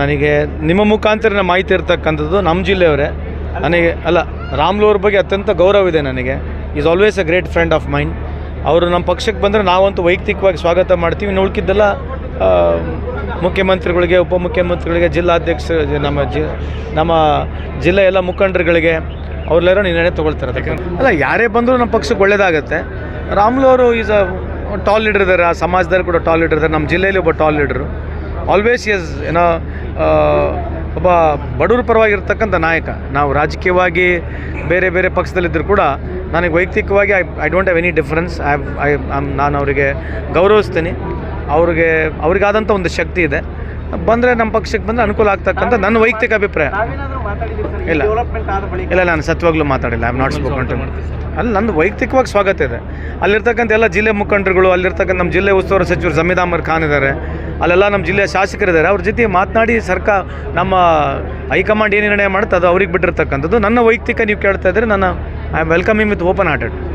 ನನಗೆ ನಿಮ್ಮ ಮುಖಾಂತರ ಮಾಹಿತಿ ಇರ್ತಕ್ಕಂಥದ್ದು ನಮ್ಮ ಜಿಲ್ಲೆಯವರೇ. ನನಗೆ ರಾಮ್ಲು ಅವ್ರ ಬಗ್ಗೆ ಅತ್ಯಂತ ಗೌರವ ಇದೆ ನನಗೆ. Is always a great friend of mind. ಅವರು ನಮ್ಮ ಪಕ್ಷಕ್ಕೆ ಬಂದರೆ ನಾವಂತೂ ವೈಯಕ್ತಿಕವಾಗಿ ಸ್ವಾಗತ ಮಾಡ್ತೀವಿ. ಇನ್ನು ಉಳ್ಕಿದ್ದೆಲ್ಲ ಮುಖ್ಯಮಂತ್ರಿಗಳಿಗೆ, ಉಪಮುಖ್ಯಮಂತ್ರಿಗಳಿಗೆ, ಜಿಲ್ಲಾಧ್ಯಕ್ಷ, ನಮ್ಮ ಜಿಲ್ಲೆ ಎಲ್ಲ ಮುಖಂಡರುಗಳಿಗೆ ಅವ್ರೆಲ್ಲರೂ ನಿರ್ಣಯ ತೊಗೊಳ್ತಾರೆ. ಯಾರೇ ಬಂದರೂ ನಮ್ಮ ಪಕ್ಷಕ್ಕೆ ಒಳ್ಳೆಯದಾಗುತ್ತೆ. ರಾಮ್ಲು ಅವರು ಈಸ್ ಅ ಟಾಲ್ ಲೀಡರ್ ಇದ್ದಾರೆ, ಆ ಸಮಾಜದಲ್ಲಿ ಕೂಡ ಟಾಲ್ ಲೀಡರ್ ಇದ್ದಾರೆ. ನಮ್ಮ ಜಿಲ್ಲೆಯಲ್ಲಿ ಒಬ್ಬ ಟಾಲ್ ಲೀಡರು. ಆಲ್ವೇಸ್ ಈಸ್ ಒಬ್ಬ ಬಡವ್ರ ಪರವಾಗಿರ್ತಕ್ಕಂಥ ನಾಯಕ. ನಾವು ರಾಜಕೀಯವಾಗಿ ಬೇರೆ ಬೇರೆ ಪಕ್ಷದಲ್ಲಿದ್ದರೂ ಕೂಡ ನನಗೆ ವೈಯಕ್ತಿಕವಾಗಿ I don't have any difference. ನಾನು ಅವರಿಗೆ ಗೌರವಿಸ್ತೀನಿ. ಅವ್ರಿಗಾದಂಥ ಒಂದು ಶಕ್ತಿ ಇದೆ. ಬಂದರೆ ನಮ್ಮ ಪಕ್ಷಕ್ಕೆ ಬಂದರೆ ಅನುಕೂಲ ಆಗ್ತಕ್ಕಂಥ ನನ್ನ ವೈಯಕ್ತಿಕ ಅಭಿಪ್ರಾಯ. ಇಲ್ಲ ನಾನು ಸತ್ಯವಾಗ್ಲೂ ಮಾತಾಡಿಲ್ಲ. I am not spoken to. ಅಲ್ಲಿ ನಂದು ವೈಯಕ್ತಿಕವಾಗಿ ಸ್ವಾಗತ ಇದೆ. ಅಲ್ಲಿರ್ತಕ್ಕಂಥ ಎಲ್ಲ ಜಿಲ್ಲೆ ಮುಖಂಡರುಗಳು, ಅಲ್ಲಿರ್ತಕ್ಕಂಥ ನಮ್ಮ ಜಿಲ್ಲೆ ಉಸ್ತುವಾರಿ ಸಚಿವರು ಜಮೀರ್ ಅಹಮದ್ ಖಾನ್ ಇದ್ದಾರೆ, ಅಲ್ಲೆಲ್ಲ ನಮ್ಮ ಜಿಲ್ಲೆಯ ಶಾಸಕರಿದ್ದಾರೆ. ಅವ್ರ ಜೊತೆ ಮಾತನಾಡಿ ನಮ್ಮ ಹೈಕಮಾಂಡ್ ಏನು ನಿರ್ಣಯ ಮಾಡುತ್ತೆ ಅದು ಅವ್ರಿಗೆ ಬಿಟ್ಟಿರ್ತಕ್ಕಂಥದ್ದು. ನನ್ನ ವೈಯಕ್ತಿಕ ನೀವು ಕೇಳ್ತಾ ಇದ್ದರೆ I am welcoming with open hearted.